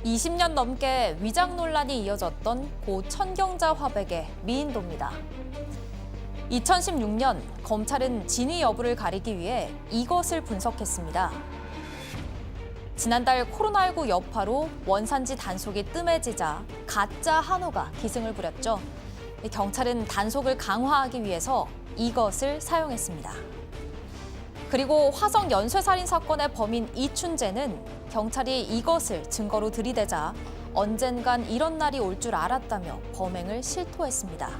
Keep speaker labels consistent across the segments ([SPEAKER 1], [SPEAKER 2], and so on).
[SPEAKER 1] 20년 넘게 위장 논란이 이어졌던 고 천경자 화백의 미인도입니다. 2016년 검찰은 진위 여부를 가리기 위해 이것을 분석했습니다. 지난달 코로나19 여파로 원산지 단속이 뜸해지자 가짜 한우가 기승을 부렸죠. 경찰은 단속을 강화하기 위해서 이것을 사용했습니다. 그리고 화성 연쇄살인 사건의 범인 이춘재는 경찰이 이것을 증거로 들이대자 언젠간 이런 날이 올 줄 알았다며 범행을 실토했습니다.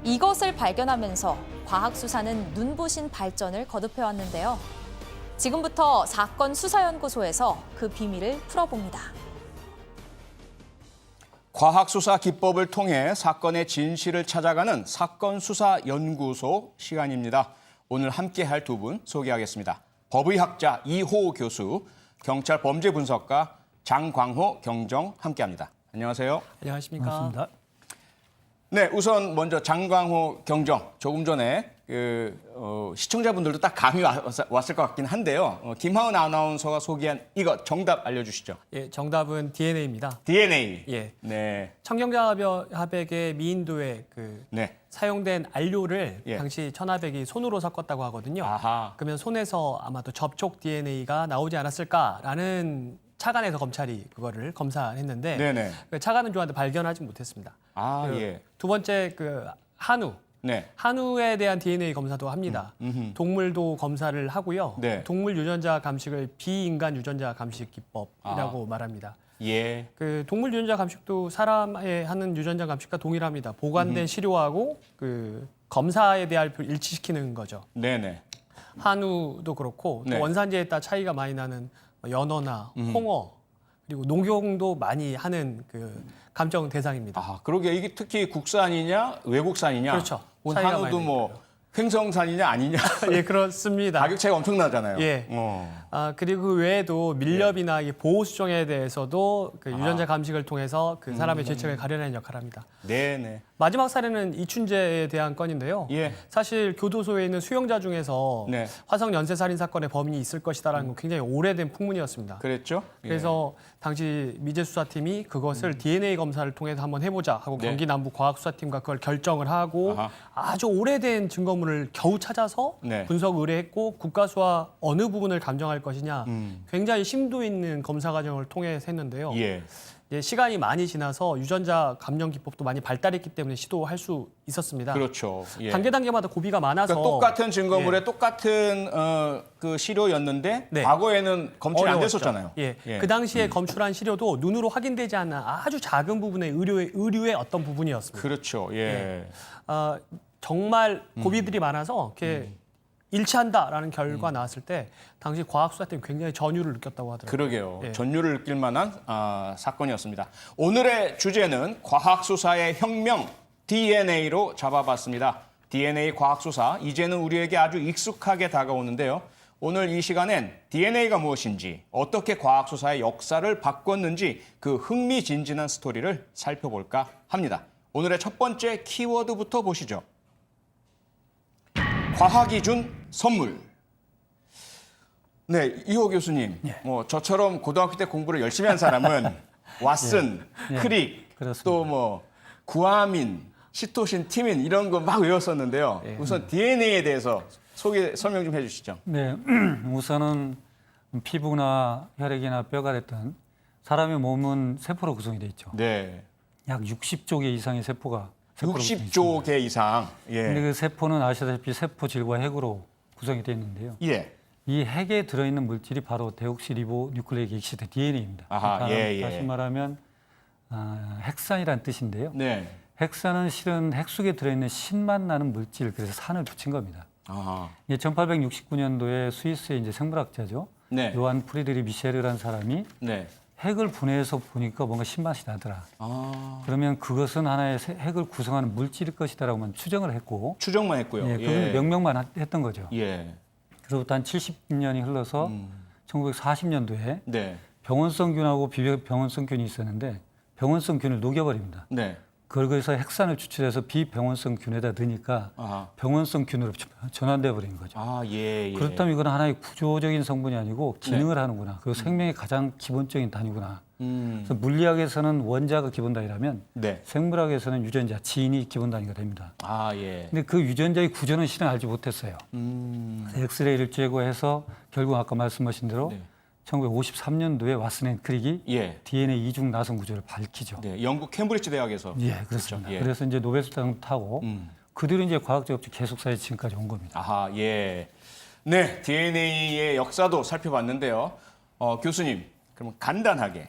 [SPEAKER 1] 이것을 발견하면서 과학수사는 눈부신 발전을 거듭해왔는데요. 지금부터 사건 수사연구소에서 그 비밀을 풀어봅니다.
[SPEAKER 2] 과학수사 기법을 통해 사건의 진실을 찾아가는 사건수사연구소 시간입니다. 오늘 함께할 두 분 소개하겠습니다. 법의학자 이호 교수, 경찰 범죄분석가 장광호 경정 함께합니다. 안녕하세요.
[SPEAKER 3] 안녕하십니까.
[SPEAKER 4] 반갑습니다.
[SPEAKER 2] 네, 우선 먼저 장광호 경정. 조금 전에 시청자분들도 딱 감이 왔을 것 같긴 한데요. 김하은 아나운서가 소개한 이거 정답 알려주시죠.
[SPEAKER 3] 예, 정답은 DNA입니다.
[SPEAKER 2] DNA.
[SPEAKER 3] 예.
[SPEAKER 2] 네.
[SPEAKER 3] 천경자 화백의 미인도에
[SPEAKER 2] 네.
[SPEAKER 3] 사용된 안료를
[SPEAKER 2] 예.
[SPEAKER 3] 당시 천화백이 손으로 섞었다고 하거든요.
[SPEAKER 2] 아하.
[SPEAKER 3] 그러면 손에서 아마도 접촉 DNA가 나오지 않았을까라는 차관에서 검찰이 그거를 검사했는데
[SPEAKER 2] 네네.
[SPEAKER 3] 그 차관은 좋아하는데 발견하지 못했습니다.
[SPEAKER 2] 아,
[SPEAKER 3] 그
[SPEAKER 2] 예.
[SPEAKER 3] 두 번째 그 한우.
[SPEAKER 2] 네.
[SPEAKER 3] 한우에 대한 DNA 검사도 합니다. 동물도 검사를 하고요.
[SPEAKER 2] 네.
[SPEAKER 3] 동물 유전자 감식을 비인간 유전자 감식 기법이라고 말합니다.
[SPEAKER 2] 예.
[SPEAKER 3] 그 동물 유전자 감식도 사람의 하는 유전자 감식과 동일합니다. 보관된 시료하고 그 검사에 대한 일치시키는 거죠.
[SPEAKER 2] 네네.
[SPEAKER 3] 한우도 그렇고 또
[SPEAKER 2] 네.
[SPEAKER 3] 원산지에 따라 차이가 많이 나는 연어나 홍어 그리고 농경도 많이 하는 그 감정 대상입니다.
[SPEAKER 2] 아, 그러게 이게 특히 국산이냐 외국산이냐.
[SPEAKER 3] 그렇죠. 차이가 많이
[SPEAKER 2] 한우도 뭐
[SPEAKER 3] 나니까요.
[SPEAKER 2] 횡성산이냐 아니냐.
[SPEAKER 3] 예, 그렇습니다.
[SPEAKER 2] 가격 차이가 엄청나잖아요.
[SPEAKER 3] 예. 그리고 그 외에도 밀렵이나 이 보호 수정에 대해서도 그 유전자 감식을 통해서 그 사람의 죄책을 가려내는 역할을 합니다.
[SPEAKER 2] 네네.
[SPEAKER 3] 마지막 사례는 이춘재에 대한 건인데요.
[SPEAKER 2] 예.
[SPEAKER 3] 사실 교도소에 있는 수용자 중에서
[SPEAKER 2] 네.
[SPEAKER 3] 화성 연쇄살인 사건의 범인이 있을 것이다라는 건 굉장히 오래된 풍문이었습니다.
[SPEAKER 2] 그랬죠? 예.
[SPEAKER 3] 그래서 당시 미제수사팀이 그것을 DNA 검사를 통해서 한번 해보자 하고
[SPEAKER 2] 네.
[SPEAKER 3] 경기 남부 과학수사팀과 그걸 결정을 하고
[SPEAKER 2] 아하.
[SPEAKER 3] 아주 오래된 증거물을 겨우 찾아서
[SPEAKER 2] 네.
[SPEAKER 3] 분석 의뢰했고 국가수와 어느 부분을 감정할 것이냐 굉장히 심도 있는 검사 과정을 통해서 했는데요.
[SPEAKER 2] 예.
[SPEAKER 3] 예, 시간이 많이 지나서 유전자 감정 기법도 많이 발달했기 때문에 시도할 수 있었습니다.
[SPEAKER 2] 그렇죠. 예.
[SPEAKER 3] 단계마다 고비가 많아서
[SPEAKER 2] 그러니까 똑같은 증거물에 똑같은 그 시료였는데
[SPEAKER 3] 네.
[SPEAKER 2] 과거에는 검출이 안
[SPEAKER 3] 어려웠죠.
[SPEAKER 2] 됐었잖아요.
[SPEAKER 3] 예.
[SPEAKER 2] 예.
[SPEAKER 3] 그 당시에 검출한 시료도 눈으로 확인되지 않는 아주 작은 부분의 의류의 어떤 부분이었습니다.
[SPEAKER 2] 그렇죠. 예.
[SPEAKER 3] 정말 고비들이 많아서 이렇게 일치한다라는 결과 나왔을 때 당시 과학수사팀이 굉장히 전율을 느꼈다고 하더라고요.
[SPEAKER 2] 그러게요.
[SPEAKER 3] 예.
[SPEAKER 2] 전율을 느낄 만한 사건이었습니다. 오늘의 주제는 과학수사의 혁명 DNA로 잡아봤습니다. DNA 과학수사, 이제는 우리에게 아주 익숙하게 다가오는데요. 오늘 이 시간엔 DNA가 무엇인지, 어떻게 과학수사의 역사를 바꿨는지 그 흥미진진한 스토리를 살펴볼까 합니다. 오늘의 첫 번째 키워드부터 보시죠. 과학이 준 선물. 네, 이호 교수님. 뭐 저처럼 고등학교 때 공부를 열심히 한 사람은 왓슨, 크릭,
[SPEAKER 4] 그렇습니다.
[SPEAKER 2] 또 뭐 구아민, 시토신, 티민 이런 거 막 외웠었는데요. 우선 DNA에 대해서 설명 좀 해주시죠.
[SPEAKER 4] 네, 우선은 피부나 혈액이나 뼈가 됐든 사람의 몸은 세포로 구성이 돼 있죠.
[SPEAKER 2] 네,
[SPEAKER 4] 약 60조 개 이상의 세포로 구성이 돼 있습니다.
[SPEAKER 2] 60조 개 이상.
[SPEAKER 4] 근데
[SPEAKER 2] 예,
[SPEAKER 4] 그 세포는 아시다시피 세포질과 핵으로 구성이 되어 있는데요.
[SPEAKER 2] 예,
[SPEAKER 4] 이 핵에 들어있는 물질이 바로 데옥시리보뉴클레이크 액시드 DNA입니다.
[SPEAKER 2] 아하, 예, 예.
[SPEAKER 4] 다시 말하면 핵산이라는 뜻인데요.
[SPEAKER 2] 네,
[SPEAKER 4] 핵산은 실은 핵 속에 들어있는 신맛 나는 물질, 그래서 산을 붙인 겁니다.
[SPEAKER 2] 아하,
[SPEAKER 4] 이게 1869년도에 스위스의 이제 생물학자죠.
[SPEAKER 2] 네,
[SPEAKER 4] 요한 프리드리 미셰르라는 사람이
[SPEAKER 2] 네,
[SPEAKER 4] 핵을 분해해서 보니까 뭔가 신맛이 나더라.
[SPEAKER 2] 아,
[SPEAKER 4] 그러면 그것은 하나의 핵을 구성하는 물질일 것이다라고만 추정을 했고,
[SPEAKER 2] 추정만 했고요.
[SPEAKER 4] 예, 그건 명명만 했던 거죠.
[SPEAKER 2] 예,
[SPEAKER 4] 그로부터 한 70년이 흘러서 1940년도에
[SPEAKER 2] 네,
[SPEAKER 4] 병원성균하고 비병원성균이 있었는데 병원성균을 녹여버립니다.
[SPEAKER 2] 네,
[SPEAKER 4] 거기서 핵산을 추출해서 비병원성 균에다 넣으니까
[SPEAKER 2] 아하.
[SPEAKER 4] 병원성 균으로 전환돼 버린 거죠.
[SPEAKER 2] 아, 예, 예.
[SPEAKER 4] 그렇다면 이건 하나의 구조적인 성분이 아니고 기능을 하는구나. 그리고 생명의 가장 기본적인 단위구나. 그래서 물리학에서는 원자가 기본 단위라면
[SPEAKER 2] 네.
[SPEAKER 4] 생물학에서는 유전자, 지인이 기본 단위가 됩니다.
[SPEAKER 2] 아, 예.
[SPEAKER 4] 근데 그 유전자의 구조는 실은 알지 못했어요. 그래서 엑스레이를 제거해서 결국 아까 말씀하신 대로
[SPEAKER 2] 네.
[SPEAKER 4] 1953년도에 왓슨 앤 크릭이
[SPEAKER 2] 예.
[SPEAKER 4] DNA 이중 나성 구조를 밝히죠.
[SPEAKER 2] 네, 영국 캠브리지 대학에서.
[SPEAKER 4] 예, 그렇습니다.
[SPEAKER 2] 그렇죠. 예.
[SPEAKER 4] 그래서 이제 노벨상을 타고 그 뒤로 이제 과학적 업체 계속사에 지금까지 온 겁니다.
[SPEAKER 2] 아하, 예. 네, DNA의 역사도 살펴봤는데요. 교수님, 그럼 간단하게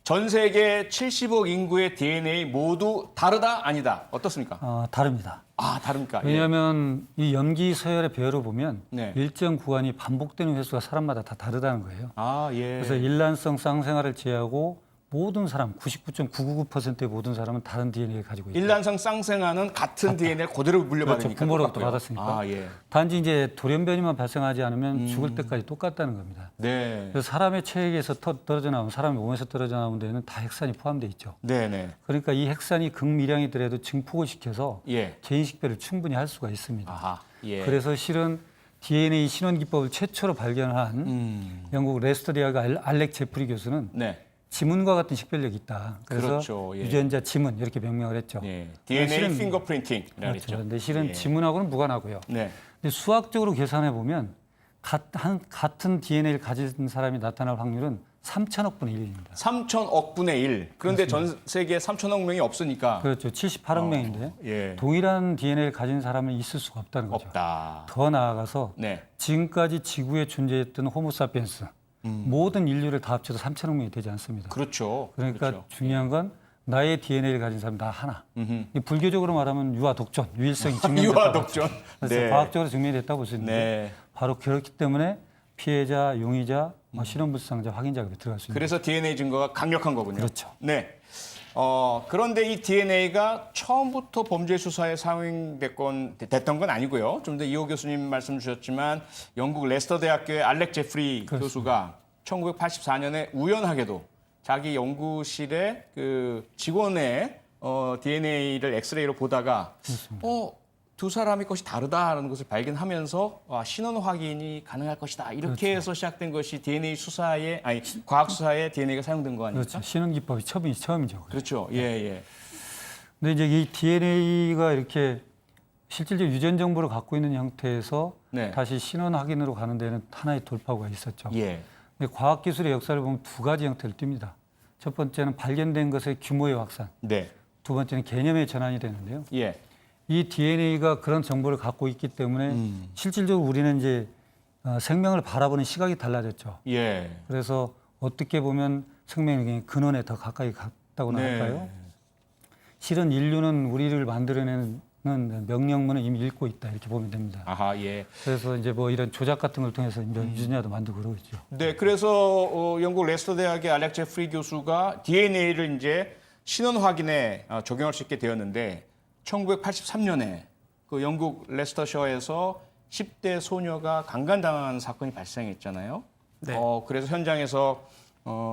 [SPEAKER 2] 전 세계 70억 인구의 DNA 모두 다르다 아니다 어떻습니까?
[SPEAKER 4] 다릅니다.
[SPEAKER 2] 아, 다릅니까?
[SPEAKER 4] 왜냐하면 이 염기 서열의 배열을 보면
[SPEAKER 2] 네.
[SPEAKER 4] 일정 구간이 반복되는 횟수가 사람마다 다 다르다는 거예요.
[SPEAKER 2] 아, 예.
[SPEAKER 4] 그래서 일란성 쌍생아를 제외하고 모든 사람, 99.999%의 모든 사람은 다른 DNA를 가지고 있다.
[SPEAKER 2] 일란성 쌍생아는 같은 DNA를 그대로 물려받으니까
[SPEAKER 4] 그렇죠. 부모로부터
[SPEAKER 2] 똑같고요.
[SPEAKER 4] 받았으니까.
[SPEAKER 2] 아, 예.
[SPEAKER 4] 단지 이제 돌연변이만 발생하지 않으면 죽을 때까지 똑같다는 겁니다.
[SPEAKER 2] 네.
[SPEAKER 4] 그래서 사람의 체액에서 떨어져 나오면 사람의 몸에서 떨어져 나오는 데는 다 핵산이 포함돼 있죠.
[SPEAKER 2] 네, 네.
[SPEAKER 4] 그러니까 이 핵산이 극미량이더라도 증폭을 시켜서
[SPEAKER 2] 예.
[SPEAKER 4] 개인식별을 충분히 할 수가 있습니다.
[SPEAKER 2] 아하. 예.
[SPEAKER 4] 그래서 실은 DNA 신원 기법을 최초로 발견한 영국 레스터 대학의 알렉 제프리 교수는
[SPEAKER 2] 네.
[SPEAKER 4] 지문과 같은 식별력이 있다. 그래서
[SPEAKER 2] 그렇죠. 예.
[SPEAKER 4] 유전자 지문 이렇게 명명을 했죠.
[SPEAKER 2] 예. DNA
[SPEAKER 4] 실은-
[SPEAKER 2] 핑거프린팅이라고
[SPEAKER 4] 그렇죠.
[SPEAKER 2] 했죠.
[SPEAKER 4] 근데 실은
[SPEAKER 2] 예.
[SPEAKER 4] 지문하고는 무관하고요.
[SPEAKER 2] 네.
[SPEAKER 4] 근데 수학적으로 계산해 보면 같은 DNA를 가진 사람이 나타날 확률은 3천억 분의 1입니다.
[SPEAKER 2] 3천억 분의 1. 그런데 전 세계에 3천억 명이 없으니까
[SPEAKER 4] 그렇죠. 78억 명인데
[SPEAKER 2] 예.
[SPEAKER 4] 동일한 DNA를 가진 사람은 있을 수가 없다는 거죠.
[SPEAKER 2] 없다.
[SPEAKER 4] 더 나아가서
[SPEAKER 2] 네.
[SPEAKER 4] 지금까지 지구에 존재했던 호모사피엔스 모든 인류를 다 합쳐도 3천억 명이 되지 않습니다.
[SPEAKER 2] 그렇죠.
[SPEAKER 4] 그러니까
[SPEAKER 2] 그렇죠.
[SPEAKER 4] 중요한 건 나의 DNA를 가진 사람 나 하나.
[SPEAKER 2] 음흠.
[SPEAKER 4] 이 불교적으로 말하면 유아 독존, 유일성이 증명됐다고
[SPEAKER 2] 유아
[SPEAKER 4] 하죠.
[SPEAKER 2] 독존.
[SPEAKER 4] 그래서
[SPEAKER 2] 네.
[SPEAKER 4] 과학적으로 증명됐다고 볼 수 있는데
[SPEAKER 2] 네.
[SPEAKER 4] 바로 그렇기 때문에 피해자, 용의자, 실험불상자, 확인자가 들어갈 수 있는
[SPEAKER 2] 그래서 DNA 증거가 강력한 거군요.
[SPEAKER 4] 그렇죠.
[SPEAKER 2] 네. 그런데 이 DNA가 처음부터 범죄 수사에 됐던 건 아니고요. 좀 더 이호 교수님 말씀 주셨지만 영국 레스터 대학교의 알렉 제프리 교수가 1984년에 우연하게도 자기 연구실에 그 직원의 DNA를 엑스레이로 보다가 두 사람의 것이 다르다라는 것을 발견하면서 신원 확인이 가능할 것이다. 이렇게 해서 시작된 것이 DNA 수사에 과학 수사에 DNA가 사용된 거 아닙니까?
[SPEAKER 4] 그렇죠. 신원 기법이 처음이죠.
[SPEAKER 2] 그렇죠. 예, 예.
[SPEAKER 4] 근데 이제 이 DNA가 이렇게 실질적 유전 정보를 갖고 있는 형태에서
[SPEAKER 2] 네.
[SPEAKER 4] 다시 신원 확인으로 가는 데는 하나의 돌파구가 있었죠.
[SPEAKER 2] 예.
[SPEAKER 4] 근데 과학 기술의 역사를 보면 두 가지 형태를 띱니다. 첫 번째는 발견된 것의 규모의 확산,
[SPEAKER 2] 네.
[SPEAKER 4] 두 번째는 개념의 전환이 되는데요.
[SPEAKER 2] 예.
[SPEAKER 4] 이 DNA가 그런 정보를 갖고 있기 때문에 실질적으로 우리는 이제 생명을 바라보는 시각이 달라졌죠.
[SPEAKER 2] 예.
[SPEAKER 4] 그래서 어떻게 보면 생명의 근원에 더 가까이 갔다고나
[SPEAKER 2] 네.
[SPEAKER 4] 할까요? 실은 인류는 우리를 만들어내는 명령문을 이미 읽고 있다 이렇게 보면 됩니다.
[SPEAKER 2] 아하, 예.
[SPEAKER 4] 그래서 이제 뭐 이런 조작 같은 걸 통해서 이제 유전자도 만들고 그러고 있죠.
[SPEAKER 2] 네, 그래서 영국 레스터 대학의 알렉 제프리 교수가 DNA를 이제 신원 확인에 적용할 수 있게 되었는데 1983년에 그 영국 레스터셔에서 10대 소녀가 강간당한 사건이 발생했잖아요.
[SPEAKER 3] 네.
[SPEAKER 2] 그래서 현장에서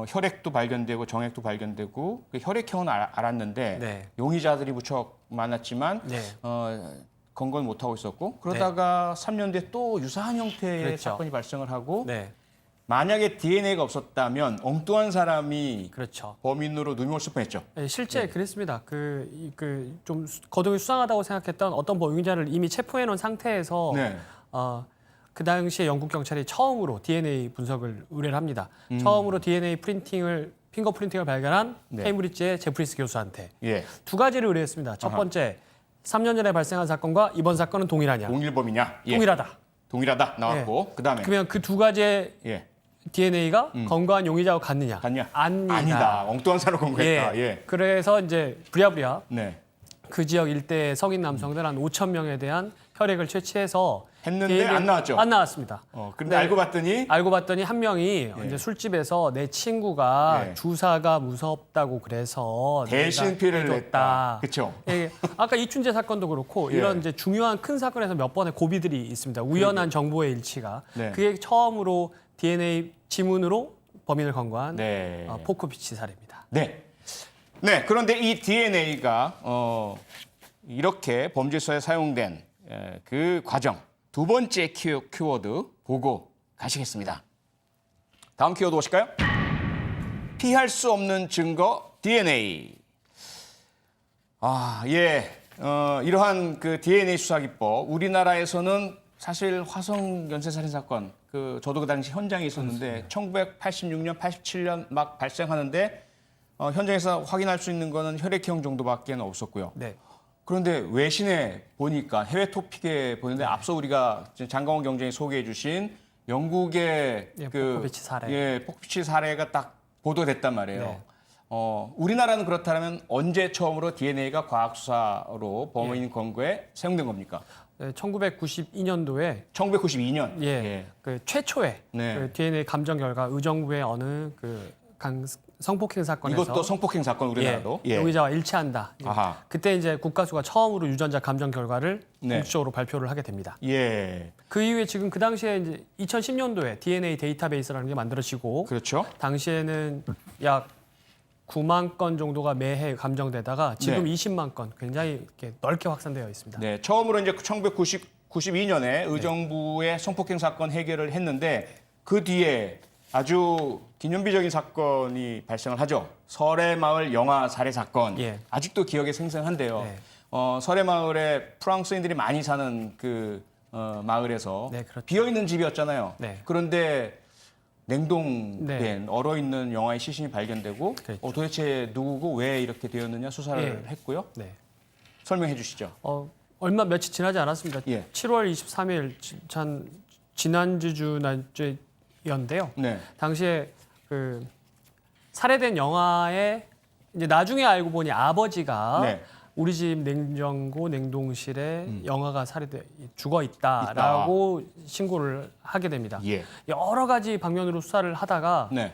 [SPEAKER 2] 혈액도 발견되고 정액도 발견되고 그 혈액형은 알았는데
[SPEAKER 3] 네.
[SPEAKER 2] 용의자들이 무척 많았지만
[SPEAKER 3] 네.
[SPEAKER 2] 건건 못하고 있었고 그러다가 3년 뒤에 또 유사한 형태의
[SPEAKER 3] 그렇죠.
[SPEAKER 2] 사건이 발생을 하고
[SPEAKER 3] 네,
[SPEAKER 2] 만약에 DNA가 없었다면 엉뚱한 사람이
[SPEAKER 3] 그렇죠.
[SPEAKER 2] 범인으로 누명을 뻔했죠.
[SPEAKER 3] 네, 실제 그랬습니다. 좀 거동이 수상하다고 생각했던 어떤 용의자를 이미 체포해 놓은 상태에서
[SPEAKER 2] 네.
[SPEAKER 3] 그 당시에 영국 경찰이 처음으로 DNA 분석을 의뢰를 합니다. 처음으로 DNA 핑거 프린팅을 발견한
[SPEAKER 2] 네.
[SPEAKER 3] 케임브리지의 제프리스 교수한테
[SPEAKER 2] 예.
[SPEAKER 3] 두 가지를 의뢰했습니다. 첫
[SPEAKER 2] 아하.
[SPEAKER 3] 번째, 3년 전에 발생한 사건과 이번 사건은 동일하냐?
[SPEAKER 2] 동일범이냐? 예.
[SPEAKER 3] 동일하다.
[SPEAKER 2] 동일하다 나왔고 그다음에
[SPEAKER 3] 그러면 그 두 가지의
[SPEAKER 2] 예.
[SPEAKER 3] DNA가 건강한 용의자와 같느냐?
[SPEAKER 2] 같냐?
[SPEAKER 3] 아니다.
[SPEAKER 2] 엉뚱한 사람 공개했다. 예.
[SPEAKER 3] 그래서 이제 부랴부랴
[SPEAKER 2] 네.
[SPEAKER 3] 그 지역 일대의 성인 남성들 한 5천 명에 대한 혈액을 채취해서
[SPEAKER 2] 했는데 안 나왔죠.
[SPEAKER 3] 안 나왔습니다.
[SPEAKER 2] 근데
[SPEAKER 3] 네.
[SPEAKER 2] 알고 봤더니
[SPEAKER 3] 알고 봤더니 한 명이 이제 술집에서 내 친구가
[SPEAKER 2] 예.
[SPEAKER 3] 주사가 무섭다고 그래서
[SPEAKER 2] 대신
[SPEAKER 3] 내가
[SPEAKER 2] 피를
[SPEAKER 3] 해줬다.
[SPEAKER 2] 냈다. 그렇죠.
[SPEAKER 3] 예, 아까 이춘재 사건도 그렇고
[SPEAKER 2] 예.
[SPEAKER 3] 이런 이제 중요한 큰 사건에서 몇 번의 고비들이 있습니다. 우연한 정보의 일치가
[SPEAKER 2] 네.
[SPEAKER 3] 그게 처음으로 DNA 지문으로 범인을 검거한
[SPEAKER 2] 네.
[SPEAKER 3] 포크피치 사례입니다.
[SPEAKER 2] 네. 네, 그런데 이 DNA가 이렇게 범죄 수사에 사용된 그 과정 두 번째 키워드 보고 가시겠습니다. 다음 키워드 보실까요? 피할 수 없는 증거 DNA. 이러한 그 DNA 수사 기법 우리나라에서는 사실 화성 연쇄살인 사건 저도 그 당시 현장에 있었는데 1986년, 87년 막 발생하는데 현장에서 확인할 수 있는 거는 혈액형 정도밖에 없었고요.
[SPEAKER 3] 네.
[SPEAKER 2] 그런데 외신에 보니까 해외 토픽에 보는데 앞서 우리가 장강원 경장이 소개해 주신 영국의
[SPEAKER 3] 포크피치 사례.
[SPEAKER 2] 포크피치 사례가 딱 보도됐단 말이에요.
[SPEAKER 3] 네.
[SPEAKER 2] 우리나라는 그렇다면 언제 처음으로 DNA가 과학수사로 범인 권고에 사용된 겁니까?
[SPEAKER 3] 네, 1992년도에
[SPEAKER 2] 1992년.
[SPEAKER 3] 그 최초의
[SPEAKER 2] 네.
[SPEAKER 3] 그 DNA 감정 결과 의정부의 어느 성폭행 사건에서
[SPEAKER 2] 이것도 성폭행 사건 우리나라도.
[SPEAKER 3] 용의자와 일치한다.
[SPEAKER 2] 아하.
[SPEAKER 3] 그때 이제 국가수가 처음으로 유전자 감정 결과를
[SPEAKER 2] 네.
[SPEAKER 3] 공식적으로 발표를 하게 됩니다.
[SPEAKER 2] 예.
[SPEAKER 3] 그 이후에 지금 그 당시에 이제 2010년도에 DNA 데이터베이스라는 게 만들어지고
[SPEAKER 2] 그렇죠.
[SPEAKER 3] 당시에는 약 9만 건 정도가 매해 감정되다가 지금
[SPEAKER 2] 네.
[SPEAKER 3] 20만 건 굉장히 이렇게 넓게 확산되어 있습니다.
[SPEAKER 2] 네, 처음으로 이제 1992년에 의정부의 성폭행 사건 해결을 했는데 그 뒤에 아주 기념비적인 사건이 발생을 하죠. 설해마을 영아 살해 사건.
[SPEAKER 3] 예.
[SPEAKER 2] 아직도 기억에 생생한데요.
[SPEAKER 3] 네.
[SPEAKER 2] 설해마을에 프랑스인들이 많이 사는 그 마을에서
[SPEAKER 3] 네, 그렇죠.
[SPEAKER 2] 비어 있는 집이었잖아요.
[SPEAKER 3] 네.
[SPEAKER 2] 그런데 냉동된
[SPEAKER 3] 네.
[SPEAKER 2] 얼어 있는 영아의 시신이 발견되고
[SPEAKER 3] 그렇죠.
[SPEAKER 2] 도대체 누구고 왜 이렇게 되었느냐 수사를
[SPEAKER 3] 예.
[SPEAKER 2] 했고요.
[SPEAKER 3] 네.
[SPEAKER 2] 설명해 주시죠.
[SPEAKER 3] 얼마 며칠 지나지 않았습니다.
[SPEAKER 2] 예.
[SPEAKER 3] 7월 23일 지난주였는데요.
[SPEAKER 2] 네.
[SPEAKER 3] 당시에 그 살해된 영아의 이제 나중에 알고 보니 아버지가
[SPEAKER 2] 네.
[SPEAKER 3] 우리 집 냉장고 냉동실에 영아가 죽어 있다라고 신고를 하게 됩니다.
[SPEAKER 2] 예.
[SPEAKER 3] 여러 가지 방면으로 수사를 하다가
[SPEAKER 2] 네.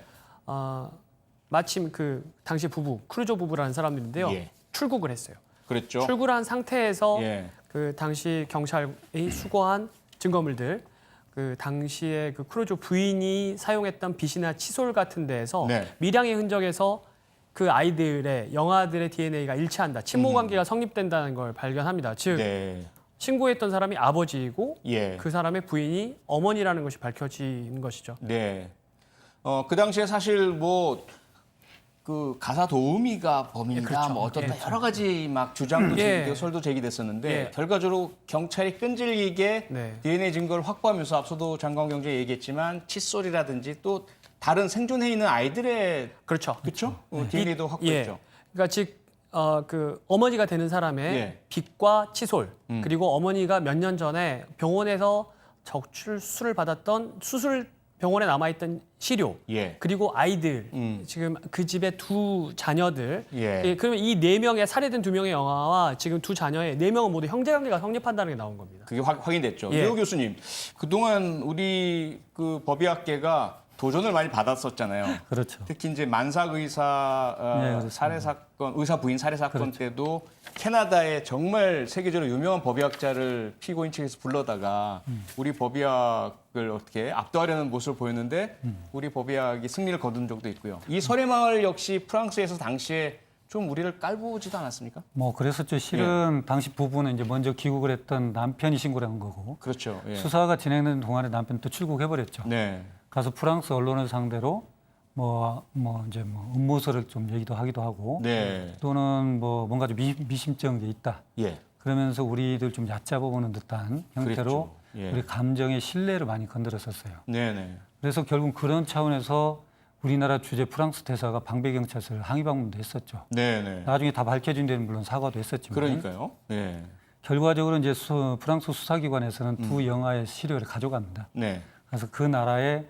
[SPEAKER 3] 마침 그 당시 부부 크루조 부부라는 사람들인데요.
[SPEAKER 2] 예.
[SPEAKER 3] 출국을 했어요.
[SPEAKER 2] 그랬죠.
[SPEAKER 3] 출국을 한 상태에서
[SPEAKER 2] 예.
[SPEAKER 3] 그 당시 경찰이 수거한 증거물들, 그 당시에 그 크루조 부인이 사용했던 빗이나 칫솔 같은 데에서
[SPEAKER 2] 네.
[SPEAKER 3] 미량의 흔적에서 그 아이들의 영아들의 DNA가 일치한다, 친모 관계가 성립된다는 걸 발견합니다. 즉
[SPEAKER 2] 네.
[SPEAKER 3] 신고했던 사람이 아버지이고
[SPEAKER 2] 예.
[SPEAKER 3] 그 사람의 부인이 어머니라는 것이 밝혀진 것이죠.
[SPEAKER 2] 네. 그 당시에 사실 뭐 그 가사 도우미가 범인이다,
[SPEAKER 3] 그렇죠.
[SPEAKER 2] 뭐 어떻다
[SPEAKER 3] 예.
[SPEAKER 2] 여러 가지 막 주장도
[SPEAKER 3] 예.
[SPEAKER 2] 제기되고 설도 제기됐었는데
[SPEAKER 3] 예.
[SPEAKER 2] 결과적으로 경찰이 끈질기게
[SPEAKER 3] 네.
[SPEAKER 2] DNA 증거를 확보하면서 앞서도 장관 경제 얘기했지만 칫솔이라든지 또 다른 생존해 있는 아이들의
[SPEAKER 3] 그렇죠.
[SPEAKER 2] 그렇죠? DNA도 확보했죠.
[SPEAKER 3] 그러니까 즉 그 어머니가 되는 사람의
[SPEAKER 2] 예.
[SPEAKER 3] 빗과 칫솔 그리고 어머니가 몇 년 전에 병원에서 적출수를 받았던 수술 병원에 남아있던 시료
[SPEAKER 2] 예.
[SPEAKER 3] 그리고 아이들 지금 그 집의 두 자녀들
[SPEAKER 2] 예.
[SPEAKER 3] 그러면 이 네 명의 살해된 두 명의 영아와 지금 두 자녀의 네 명은 모두 형제관계가 성립한다는 게 나온 겁니다.
[SPEAKER 2] 그게 확인됐죠.
[SPEAKER 3] 예.
[SPEAKER 2] 이호 교수님, 그동안 우리 그 법의학계가 도전을 많이 받았었잖아요.
[SPEAKER 4] 그렇죠.
[SPEAKER 2] 특히 이제 만삭 의사
[SPEAKER 4] 네, 그렇습니다.
[SPEAKER 2] 살해 사건, 의사 부인 살해 사건 때도 캐나다의 정말 세계적으로 유명한 법의학자를 피고인 측에서 불러다가 우리 법의학을 어떻게 압도하려는 모습을 보였는데 우리 법의학이 승리를 거둔 적도 있고요. 이 설해마을 역시 프랑스에서 당시에 좀 우리를 깔보지도 않았습니까?
[SPEAKER 4] 뭐 그랬었죠. 실은 당시 부부는 이제 먼저 귀국을 했던 남편이 신고를 한 거고
[SPEAKER 2] 그렇죠. 예.
[SPEAKER 4] 수사가 진행되는 동안에 남편이 또 출국해버렸죠.
[SPEAKER 2] 네.
[SPEAKER 4] 가서 프랑스 언론을 상대로 이제 음모설을 좀 얘기도 하기도 하고
[SPEAKER 2] 네.
[SPEAKER 4] 또는 뭐 뭔가 좀 미심쩍은 게 있다.
[SPEAKER 2] 예.
[SPEAKER 4] 그러면서 우리들 좀 얕잡아보는 듯한 형태로
[SPEAKER 2] 그랬죠. 예.
[SPEAKER 4] 우리 감정의 신뢰를 많이 건드렸었어요.
[SPEAKER 2] 네네.
[SPEAKER 4] 그래서 결국 그런 차원에서 우리나라 주재 프랑스 대사가 방배경찰서를 항의 방문도 했었죠.
[SPEAKER 2] 네네.
[SPEAKER 4] 나중에 다 밝혀진 데는 물론 사과도 했었지만
[SPEAKER 2] 그러니까요. 네.
[SPEAKER 4] 결과적으로 이제 프랑스 수사기관에서는 두 영아의 시료를 가져갑니다.
[SPEAKER 2] 네.
[SPEAKER 4] 그래서 그 나라의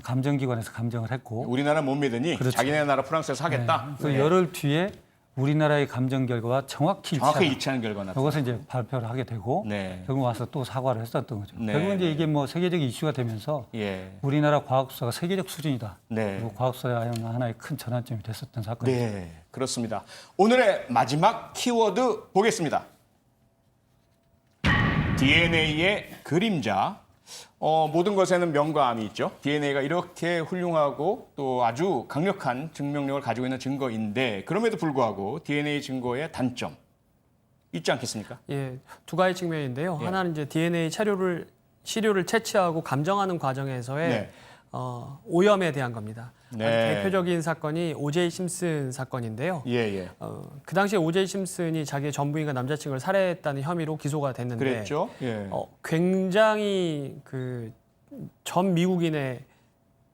[SPEAKER 4] 감정기관에서 감정을 했고
[SPEAKER 2] 우리나라 못 믿으니
[SPEAKER 4] 그렇죠.
[SPEAKER 2] 자기네 나라 프랑스에서 하겠다.
[SPEAKER 4] 그 열흘 뒤에 우리나라의 감정 결과와 정확히
[SPEAKER 2] 일치하는 결과 나타났다.
[SPEAKER 4] 이것을 이제 발표를 하게 되고
[SPEAKER 2] 네.
[SPEAKER 4] 결국 와서 또 사과를 했었던 거죠.
[SPEAKER 2] 네.
[SPEAKER 4] 결국 이제 이게 뭐 세계적 이슈가 되면서
[SPEAKER 2] 예.
[SPEAKER 4] 우리나라 과학수사가 세계적 수준이다.
[SPEAKER 2] 네.
[SPEAKER 4] 그리고 과학수사의 하나의 큰 전환점이 됐었던 사건이죠.
[SPEAKER 2] 네, 그렇습니다. 오늘의 마지막 키워드 보겠습니다. DNA의 그림자. 모든 것에는 명과 암이 있죠. DNA가 이렇게 훌륭하고 또 아주 강력한 증명력을 가지고 있는 증거인데 그럼에도 불구하고 DNA 증거의 단점 있지 않겠습니까?
[SPEAKER 3] 예, 두 가지 측면인데요.
[SPEAKER 2] 예.
[SPEAKER 3] 하나는 이제 DNA 시료를 채취하고 감정하는 과정에서의
[SPEAKER 2] 네.
[SPEAKER 3] 오염에 대한 겁니다.
[SPEAKER 2] 네.
[SPEAKER 3] 아주 대표적인 사건이 오제이 심슨 사건인데요.
[SPEAKER 2] 예, 예.
[SPEAKER 3] 그 당시에 오제이 심슨이 자기의 전부인과 남자친구를 살해했다는 혐의로 기소가 됐는데
[SPEAKER 2] 그랬죠. 예.
[SPEAKER 3] 굉장히 그 전 미국인의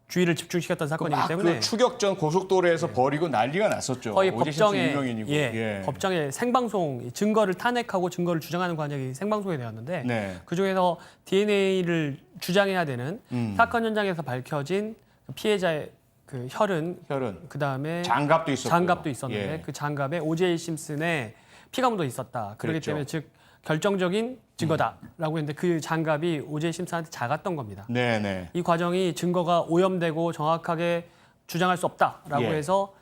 [SPEAKER 3] 주의를 집중시켰던 사건이기 때문에
[SPEAKER 2] 그 추격전 고속도로에서 버리고 난리가 났었죠.
[SPEAKER 3] 거의
[SPEAKER 2] 오제이 심슨
[SPEAKER 3] 법정에
[SPEAKER 2] 유명인이고.
[SPEAKER 3] 법정에 생방송 증거를 탄핵하고 증거를 주장하는 과정이 생방송이 되었는데
[SPEAKER 2] 네.
[SPEAKER 3] 그 중에서 DNA를 주장해야 되는 사건 현장에서 밝혀진 피해자의 그 혈흔 그다음에
[SPEAKER 2] 장갑도 있었고.
[SPEAKER 3] 장갑도 있었는데
[SPEAKER 2] 예.
[SPEAKER 3] 그 장갑에 오제이 심슨의 피가 묻어 있었다. 그렇기
[SPEAKER 2] 그랬죠.
[SPEAKER 3] 때문에 즉 결정적인 증거다라고 했는데 그 장갑이 오제이 심슨한테 작았던 겁니다.
[SPEAKER 2] 네, 네.
[SPEAKER 3] 이 과정이 증거가 오염되고 정확하게 주장할 수 없다라고
[SPEAKER 2] 예.
[SPEAKER 3] 해서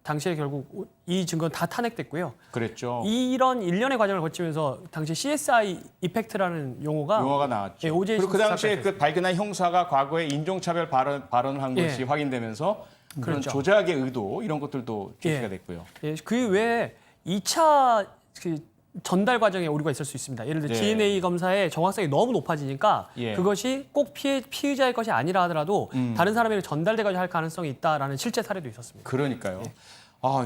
[SPEAKER 3] 당시에 결국 이 증거는 다 탄핵됐고요.
[SPEAKER 2] 그랬죠.
[SPEAKER 3] 이런 일련의 과정을 거치면서 당시 CSI 이펙트라는 용어가
[SPEAKER 2] 나왔죠.
[SPEAKER 3] 예, 오제이
[SPEAKER 2] 그리고 그
[SPEAKER 3] 심슨
[SPEAKER 2] 당시에
[SPEAKER 3] 사건에서
[SPEAKER 2] 그 발견한 형사가 과거에 인종차별 발언을 한
[SPEAKER 3] 예.
[SPEAKER 2] 것이 확인되면서 그런
[SPEAKER 3] 그렇죠.
[SPEAKER 2] 조작의 의도 이런 것들도 제시가
[SPEAKER 3] 예.
[SPEAKER 2] 됐고요.
[SPEAKER 3] 예, 그 외에 2차 그 전달 과정에 오류가 있을 수 있습니다. 예를 들어
[SPEAKER 2] 네.
[SPEAKER 3] DNA 검사의 정확성이 너무 높아지니까
[SPEAKER 2] 예.
[SPEAKER 3] 그것이 꼭 피의자의 것이 아니라 하더라도 다른 사람에게 전달돼가지고 할 가능성이 있다라는 실제 사례도 있었습니다.
[SPEAKER 2] 그러니까요.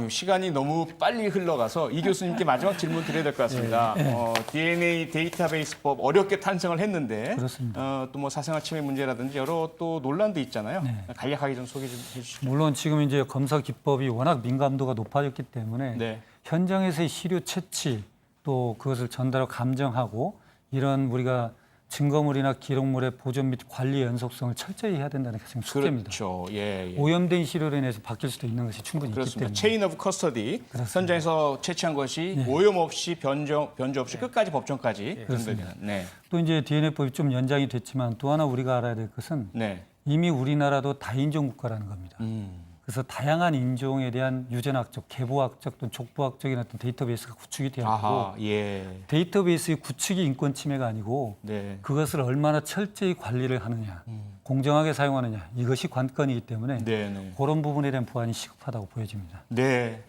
[SPEAKER 2] 시간이 너무 빨리 흘러가서 이 교수님께 마지막 질문 드려야 될 것 같습니다. DNA 데이터베이스법 어렵게 탄생을 했는데
[SPEAKER 4] 그렇습니다.
[SPEAKER 2] 또 뭐 사생활 침해 문제라든지 여러 또 논란도 있잖아요. 간략하게 좀 소개 좀 해주시죠.
[SPEAKER 4] 물론 지금 이제 검사 기법이 워낙 민감도가 높아졌기 때문에
[SPEAKER 2] 네.
[SPEAKER 4] 현장에서의 시료 채취 또 그것을 전달하고 감정하고 이런 우리가 증거물이나 기록물의 보존 및 관리 연속성을 철저히 해야 된다는 게 지금 숙제입니다.
[SPEAKER 2] 그렇죠. 예, 예.
[SPEAKER 4] 오염된 시료로 인해서 바뀔 수도 있는 것이 충분히
[SPEAKER 2] 그렇습니다.
[SPEAKER 4] 있기 때문에.
[SPEAKER 2] 체인 오브 커스터디 현장에서 채취한 것이 오염 없이 변조 없이 끝까지 법정까지 전달되는. 네.
[SPEAKER 4] 또 이제 DNA법이 좀 연장이 됐지만 또 하나 우리가 알아야 될 것은
[SPEAKER 2] 네.
[SPEAKER 4] 이미 우리나라도 다인종 국가라는 겁니다. 그래서 다양한 인종에 대한 유전학적, 계보학적 또는 족보학적인 어떤 데이터베이스가 구축이 되어 있고
[SPEAKER 2] 아하, 예.
[SPEAKER 4] 데이터베이스의 구축이 인권 침해가 아니고
[SPEAKER 2] 네.
[SPEAKER 4] 그것을 얼마나 철저히 관리를 하느냐, 공정하게 사용하느냐 이것이 관건이기 때문에
[SPEAKER 2] 네, 네.
[SPEAKER 4] 그런 부분에 대한 보완이 시급하다고 보여집니다.
[SPEAKER 2] 네.